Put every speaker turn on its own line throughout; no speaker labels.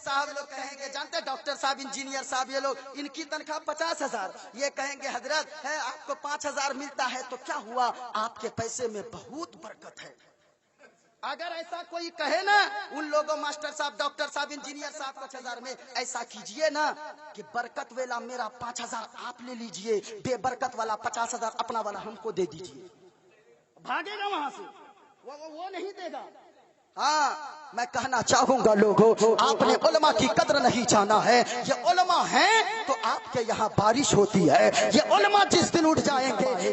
साहब लोग कहेंगे, जानते डॉक्टर साहब, इंजीनियर साहब, ये लोग, इनकी तनख्वाह 50,000। ये कहेंगे हजरत है आपको 5,000 मिलता है तो क्या हुआ, आपके पैसे में बहुत बरकत है। अगर ऐसा कोई कहे ना उन लोगों, मास्टर साहब, डॉक्टर साहब, इंजीनियर साहब, 5,000 में, ऐसा कीजिए ना कि बरकत वाला मेरा 5,000 आप ले लीजिए, बेबरकत वाला 50,000 अपना वाला हमको दे दीजिए। भागेगा वहां से, वो नहीं देगा। हाँ, मैं कहना चाहूंगा लोगों, आपने उलमा की कद्र नहीं जाना है। ये उलमा हैं तो आपके यहाँ बारिश होती है। ये उलमा जिस दिन उठ जाएंगे,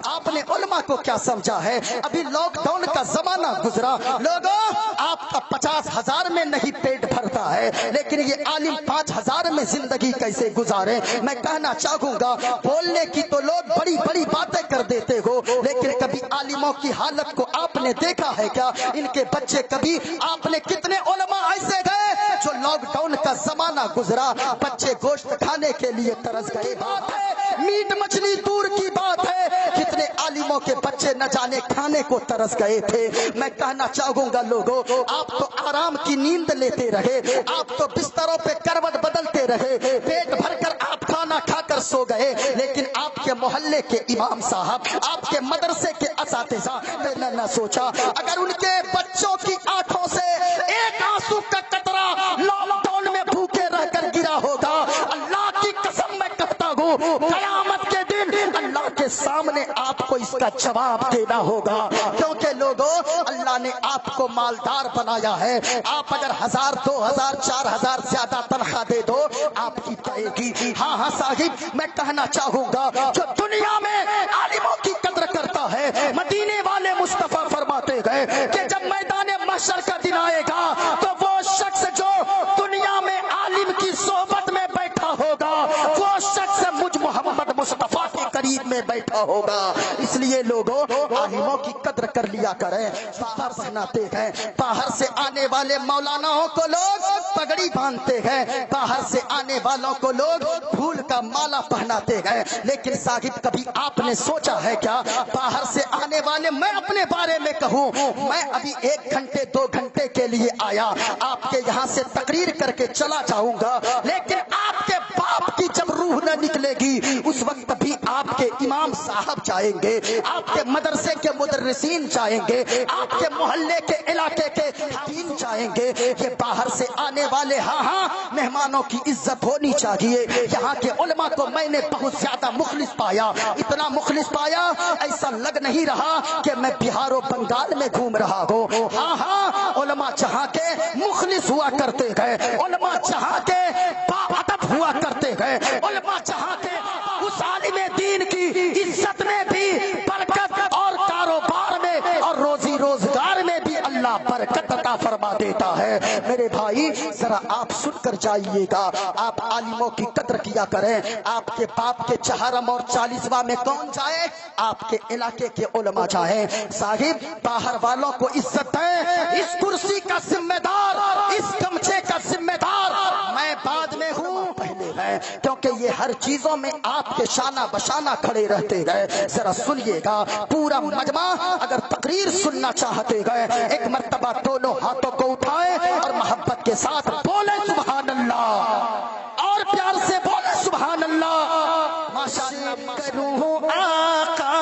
आपने उलमा को क्या समझा है। अभी लॉकडाउन का जमाना गुजरा लोगों, आपका 50,000 में नहीं पेट भरता है, लेकिन ये आलिम 5,000 में जिंदगी कैसे गुजारे। मैं कहना चाहूंगा, बोलने की तो लोग बड़ी बड़ी बातें कर देते हो, लेकिन कभी आलिमों की हालत को आपने देखा है क्या। इनके बच्चे, कभी आपने कितने उलमा ऐसे गए जो लॉकडाउन का जमाना गुजरा, बच्चे गोश्त खाने के लिए तरस गए। बात है, मीट मछली दूर की बात है, कितने आलिमों के बच्चे न जाने खाने को तरस गए थे। मैं कहना चाहूंगा लोगों, आप तो आराम की नींद लेते रहे, आप तो बिस्तरों पे करवट बदलते रहे, पेट भरकर आप खाना खाकर सो गए, लेकिन आपके मोहल्ले के इमाम साहब, आपके मदरसे के असातिज़ा ने न सोचा अगर उनके बच्चों की आंखों से एक आंसू का कतरा लॉकडाउन में भूखे रहकर गिरा होगा, अल्लाह की कसम मैं कहता हूँ, कयामत के दिन अल्लाह के सामने आपको इसका जवाब देना होगा। क्योंकि लोगों, अल्लाह ने आपको मालदार बनाया है। आप अगर 1,000, 2,000, 4,000 ज्यादा तनख्वाह दे दो, आपकी पाएगी। हाँ हाँ साहिब, मैं कहना चाहूंगा, जो दुनिया में आलिमों की कद्र करता है, मदीने वाले मुस्तफा फरमाते गए कि जब मैदान महशर का दिन आएगा तो वो शख्स जो दुनिया में आलिम की सोबत में बैठा होगा, वो शख्स मुझ मोहम्मद मुस्तफा के करीब में बैठा होगा। इसलिए लोगों, आलिमों की कद्र कर लिया करें। बाहर पहनाते हैं, बाहर से आने वाले मौलानाओं को लोग पगड़ी बांधते हैं, बाहर से आने वालों को लोग फूल का माला पहनाते हैं, लेकिन साहिब कभी आपने सोचा है क्या, बाहर से आने वाले, मैं अपने बारे में कहूँ, मैं अभी 1 घंटे 2 घंटे के लिए आया, आपके यहाँ से तकरीर करके चला जाऊंगा, लेकिन आपके बाप की जब रूह न निकलेगी उस वक्त भी आपके इमाम साहब जाएंगे, आपके मदरसे के मुदर्रिसीन जाएंगे, आपके मोहल्ले के इलाके के हकीम जाएंगे। ये बाहर से आने वाले, हाँ हाँ, मेहमानों की इज्जत होनी चाहिए। यहाँ के उलमा को मैंने बहुत ज्यादा मुखलिस पाया, इतना मुखलिस पाया, ऐसा लग नहीं रहा कि मैं बिहार और बंगाल में घूम रहा हूँ। हाँ हाँ, उलमा जहाँ के मुखलिस हुआ करते गए, उलमा जहाँ के बाअदब हुआ करते गए, उलमा जहाँ के उस आलिम दीन की इज्जत में भी बरकत, और कारोबार में और रोजी रोजगार में भी अल्लाह बरकत अता फरमा देता है। मेरे भाई, जरा आप सुनकर जाइएगा, आप आलिमों की कद्र किया करें। आपके बाप के चहरम और 40वां में कौन जाए, आपके इलाके के उलमा जाए। साहिब, बाहर वालों को इज्जत है, इस कुर्सी का जिम्मेदार, इस गमछे का जिम्मेदार मैं बाद में हूँ, पहले है, क्योंकि ये हर चीजों में आपके शाना बशाना खड़े रहते गए। जरा सुनिएगा, पूरा मजमा अगर तकरीर सुनना चाहते गए, एक मर्तबा दोनों हाथों को उठाए और मोहब्बत के साथ बोले सुभान अल्लाह, और प्यार से बोले सुभान अल्लाह। माशाअल्लाह करूं आका,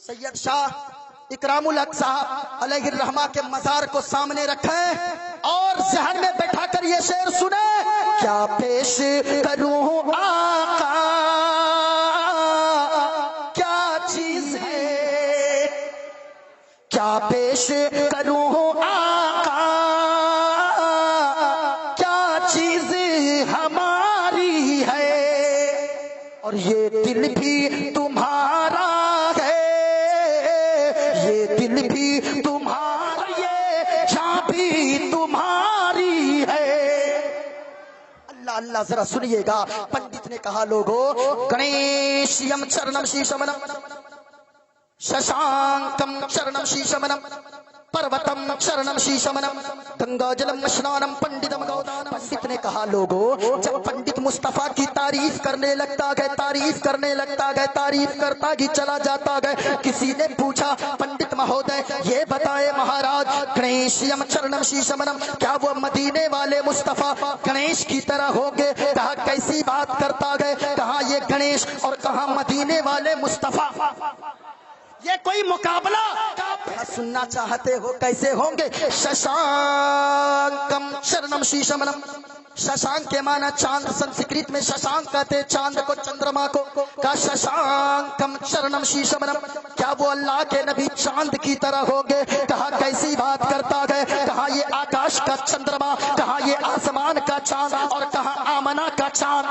सैयद शाह इकरामुल हक साहब अलैहिर्रहमा के मजार को सामने रखें और जहन में बैठा कर ये शेर सुने। क्या पेश करूं आका, क्या चीज है, क्या पेश करूं आका, क्या चीज हमारी है, और ये दिल भी तुम्हारा है, ये दिल भी तुम्हारा, ये जान भी तुम्हारी है। अल्लाह अल्लाह, जरा सुनिएगा, पंडित ने कहा लोगों, गणेशयम चरणम शीशमनम, शशांकम चरणम शीशमनम, पर्वतम शरणम शीशमनम गंगा जलम स्नानम पंडितम गौदानम। पंडित ने कहा लोगों, जब पंडित मुस्तफा की तारीफ करने लगता गया, तारीफ करने लगता गया, तारीफ करता ही चला जाता गया, किसी ने पूछा पंडित महोदय ये बताए महाराज, गणेशयम चरणम शीशमनम, क्या वो मदीने वाले मुस्तफा गणेश की तरह होंगे? कहा कैसी बात करता गए, कहा ये गणेश और कहा मदीने वाले मुस्तफा, ये कोई मुकाबला? सुनना चाहते हो कैसे होंगे? शशांकम शरणम शीशमनम। शशांक के माना चांद, संस्कृत में शशांक कहते चांद को, चंद्रमा को। का शशांकम शरणम शीशमनम, क्या वो अल्लाह के नबी चांद की तरह होंगे? कहा कैसी बात करता गए, कहा ये आकाश का चंद्रमा, कहा ये आसमान का चांद और कहा आमना का चांद,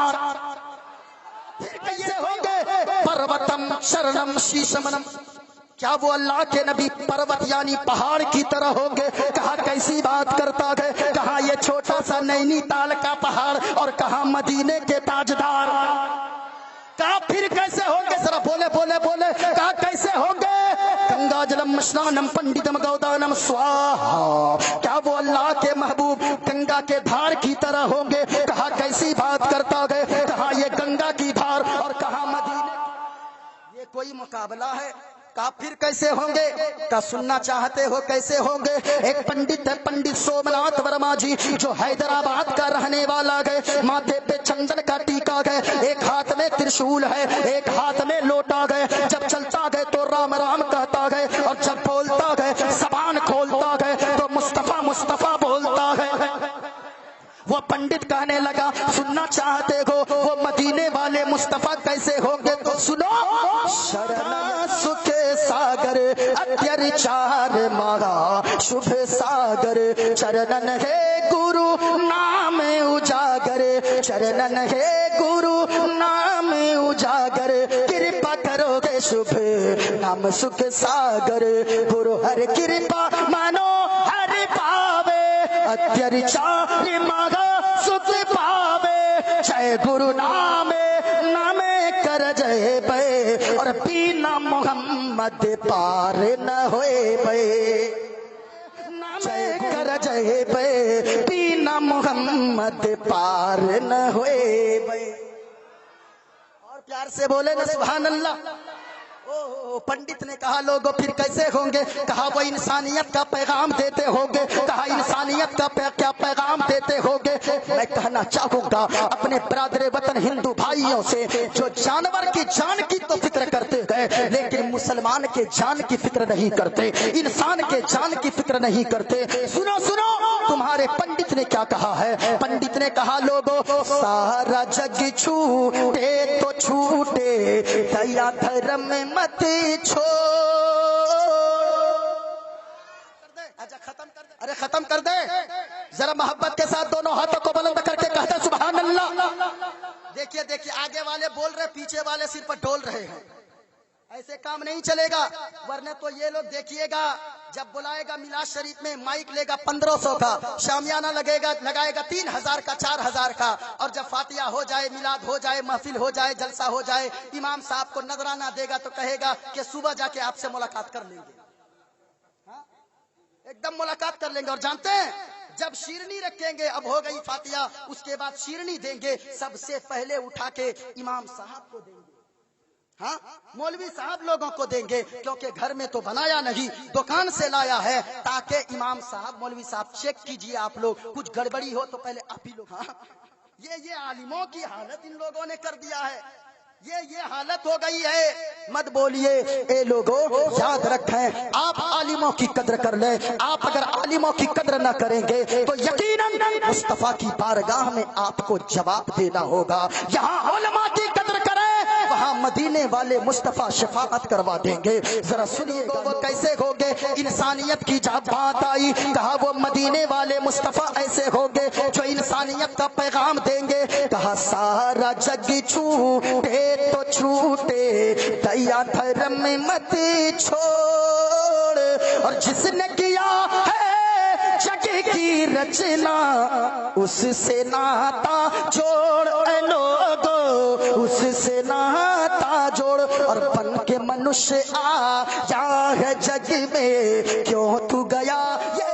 कैसे होंगे? पर्वतम शरणम शीशमनम, क्या वो अल्लाह के नबी पर्वत यानी पहाड़ की तरह होंगे? कहा कैसी बात करता है, कहा ये छोटा सा नैनीताल का पहाड़ और कहा मदीने के ताजदार। कहा फिर कैसे होंगे? जरा बोले बोले बोले, कहा कैसे होंगे? गंगा जलम स्नानम पंडितम गौदानम स्वाहा, क्या वो अल्लाह के महबूब गंगा के धार की तरह होंगे? कहा कैसी बात करता है, कहा ये गंगा की धार और कहा मदीने। ये कोई मुकाबला है? का फिर कैसे होंगे? का सुनना चाहते हो कैसे होंगे? एक पंडित है, पंडित सोमनाथ वर्मा जी, जो हैदराबाद का रहने वाला गए, माथे पे चंदन का टीका गए, एक हाथ में त्रिशूल है, एक हाथ में लोटा गए, जब चलता गए तो राम राम कहता गए और जब बोलता गए जबान खोलता गए तो मुस्तफा मुस्तफा बोलता है। वो पंडित कहने लगा सुनना चाहते हो वो मदीने वाले मुस्तफा कैसे होंगे? तो सुनो, शरण सुख सागर अत्याचार महा शुभ सागर, चरणन है गुरु नाम उजागर, चरणन है गुरु नाम उजागर, कृपा करोगे शुभ नाम सुख सागर, गुरु हर कृपा मानो हर पावे, अत्याचार महा सुख पावे, जय गुरु नामे नामे कर जय बे, और बिना मोहम्मद पार न होए बे, जय कर जय बे, बिना मोहम्मद पार न होए बे। और प्यार से बोले ना सुभान अल्लाह। ओ पंडित ने कहा लोगों फिर कैसे होंगे? कहा वो इंसानियत का पैगाम देते होंगे। कहा इंसानियत का क्या पैगाम देते होंगे? मैं कहना चाहूंगा अपने बरादर वतन हिंदू भाइयों से, जो जानवर की जान की तो फिक्र करते हैं लेकिन मुसलमान के जान की फिक्र नहीं करते, इंसान के जान की फिक्र नहीं करते। सुनो सुनो, तुम्हारे पंडित ने क्या कहा है? पंडित ने कहा लोगों सारा जग छूटे तो छूटे, दया धर्म मत छोड़। अच्छा खत्म कर दे, अरे खत्म कर दे जरा, मोहब्बत के साथ दोनों हाथों को बुलंद करके कहते सुभान अल्लाह। देखिए देखिए, आगे वाले बोल रहे, पीछे वाले सिर पर डोल रहे हैं। ऐसे काम नहीं चलेगा, वरने तो ये लोग देखिएगा जब बुलाएगा मिलाद शरीफ में माइक लेगा 1500 का, शामियाना लगेगा लगाएगा 3000 का 4000 का, और जब फातिहा हो जाए, मिलाद हो जाए, महफिल हो जाए, जलसा हो जाए, इमाम साहब को नजराना देगा तो कहेगा कि सुबह जाके आपसे मुलाकात कर लेंगे। हाँ? एकदम मुलाकात कर लेंगे। और जानते हैं जब शीरनी रखेंगे, अब हो गई फातिहा, उसके बाद शीरनी देंगे, सबसे पहले उठा के इमाम साहब को देंगे। हाँ, मौलवी साहब लोगों को देंगे, क्योंकि घर में तो बनाया नहीं, दुकान से लाया है, ताकि इमाम साहब मौलवी साहब चेक कीजिए, आप लोग कुछ गड़बड़ी हो तो पहले आप ही लोग। हाँ, ये आलिमों की हालत इन लोगों ने कर दिया है, ये हालत हो गई है। मत बोलिए ए लोगों, याद रखें आप आलिमों की कद्र कर ले। आप अगर आलिमों की कद्र न करेंगे तो यकीनन मुस्तफा की बारगाह में आपको जवाब देना होगा। यहाँ उलमा की कद्र करें, वहाँ मदीने वाले मुस्तफा शफाअत करवा देंगे। जरा सुनिए वो कैसे होंगे? इंसानियत की जब बात आई, कहा वो मदीने वाले मुस्तफा ऐसे होंगे जो इंसानियत का पैगाम देंगे। कहा सारा जग छूटे तो छूटे, दया धर्म मत छोड़, और जिसने किया है जग की रचना उससे नाता जोड़, लोगो उससे नाता जोड़, और बन के मनुष्य मनुष्य आया है जग में, क्यों तू गया ये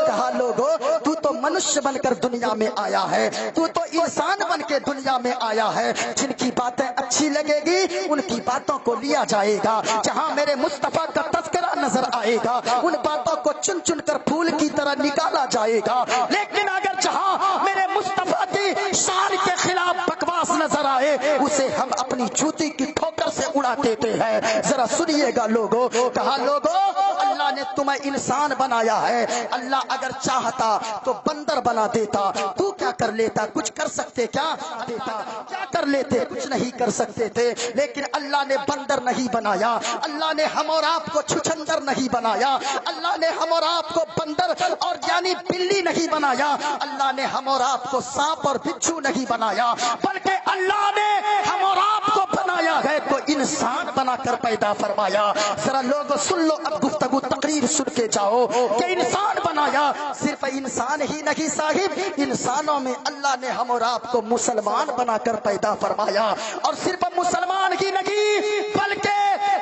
कहा लोगो तू तो मनुष्य बनकर दुनिया में आया है, तू तो इंसान बन के दुनिया में आया है। जिनकी बातें अच्छी लगेगी उनकी बातों को लिया जाएगा, जहां मेरे मुस्तफा का तज़किरा नजर आएगा उन बातों को चुन चुन कर फूल की तरह निकाला जाएगा। लेकिन अगर जहां मेरे मुस्तफा की शान के खिलाफ बकवास नजर आए उसे हम अपनी जूती की ठोकर से उड़ा देते हैं। जरा सुनिएगा लोगो, कहा लोगो अल्लाह ने तुम्हें इंसान बनाया है, अल्लाह अगर चाहता तो बंदर बना देता, तू क्या कर लेता? कुछ कर सकते क्या? देता क्या कर लेते? कुछ नहीं कर सकते थे। लेकिन अल्लाह ने बंदर नहीं बनाया, अल्लाह ने हम और आपको छुछंदर नहीं बनाया, अल्लाह ने हम और आपको बंदर और यानी बिल्ली नहीं बनाया, अल्लाह ने हम और आपको सांप और बिच्छू नहीं बनाया, बल्कि अल्लाह ने हम और आपको बनाया है तो इंसान बनाकर पैदा फरमाया। जरा लोग सुन लो, अब गुफ्तगू तकरीर सुन के जाओ कि इंसान बनाया। सिर्फ इंसान ही नहीं साहिब, इंसानों में अल्लाह ने हम और आपको मुसलमान बनाकर पैदा फरमाया। और सिर्फ मुसलमान ही नहीं बल्कि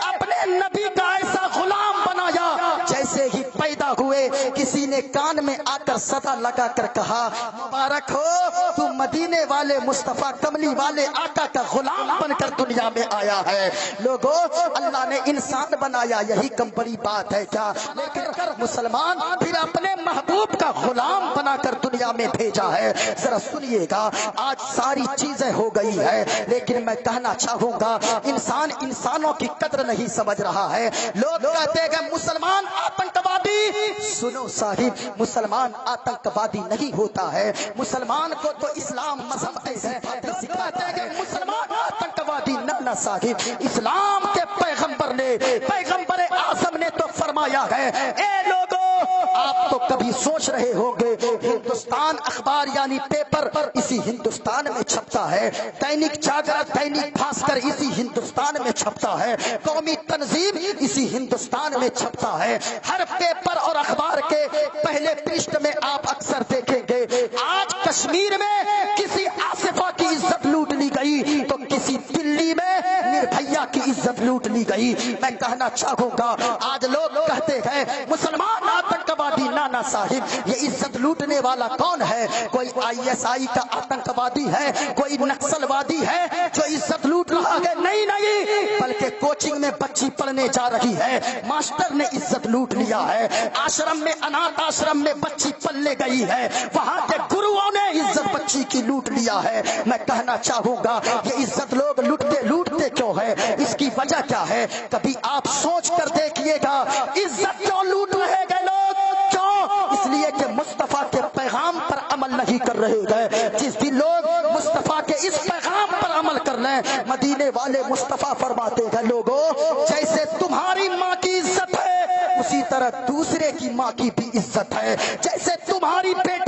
अपने नबी का ऐसा गुलाम बनाया, जैसे ही पैदा हुए किसी ने कान में आकर सदा लगा कर कहा मुबारक हो तू मदीने वाले मुस्तफा कमली वाले आका का गुलाम बनकर दुनिया में आया है। लोगों अल्लाह ने इंसान बनाया, यही कम बड़ी बात है क्या? लेकिन मुसलमान फिर अपने महबूब का गुलाम बनाकर दुनिया में भेजा है। जरा सुनिएगा, आज सारी चीजें हो गई है, लेकिन मैं कहना चाहूंगा इंसान इंसानों की कदर नहीं समझ रहा है। लोग कहते हैं मुसलमान आतंकवादी, सुनो साहिब मुसलमान आतंकवादी नहीं होता है, मुसलमान को तो इस्लाम मजहब ऐसे सिखाता है। मुसलमान आतंकवादी न साहिब, इस्लाम के पैगंबर ने, पैगंबर आज़म ने तो फरमाया है। ए लोगों आप तो कभी सोच रहे होंगे हिंदुस्तान अखबार यानी पेपर इसी हिंदुस्तान में छपता है, दैनिक जागरण दैनिक भास्कर इसी हिंदुस्तान में छपता है, कौमी तंजीम इसी हिंदुस्तान में छपता है। हर पेपर और अखबार के पहले पृष्ठ में आप अक्सर देखेंगे आज कश्मीर में किसी आसिफा की इज्जत लूट ली गई तो किसी दिल्ली में निर्भया की इज्जत लूट ली गई। मैं कहना चाहूंगा आज लोग कहते हैं मुसलमान आतंकवादी, नाना साहिब ये इज्जत लूटने वाला कौन है? कोई ISI का आतंकवादी है, कोई नक्सलवादी है जो इज्जत लूट रहा है? नहीं नहीं, बल्कि कोचिंग में बच्ची पढ़ने जा रही है, मास्टर ने इज्जत लूट लिया है, आश्रम में अनाथ आश्रम में बच्ची पढ़ने गई है, वहां के गुरुओं ने इज्जत बच्ची की लूट लिया है। मैं कहना चाहूंगा ये इज्जत लोग लूटते क्यों है? इसकी वजह क्या है? कभी आप सोच कर देखिएगा इज्जत क्यों लूट रहे गए लोग? क्यों? इसलिए कि मुस्तफा के पैगाम पर अमल नहीं कर रहे गए। जिस दिन लोग मुस्तफा के इस पैगाम पर अमल कर लें, मदीने वाले मुस्तफा फरमाते हैं लोगों जैसे तुम्हारी माँ की इज्जत है उसी तरह दूसरे की माँ की भी इज्जत है, जैसे तुम्हारी बेटी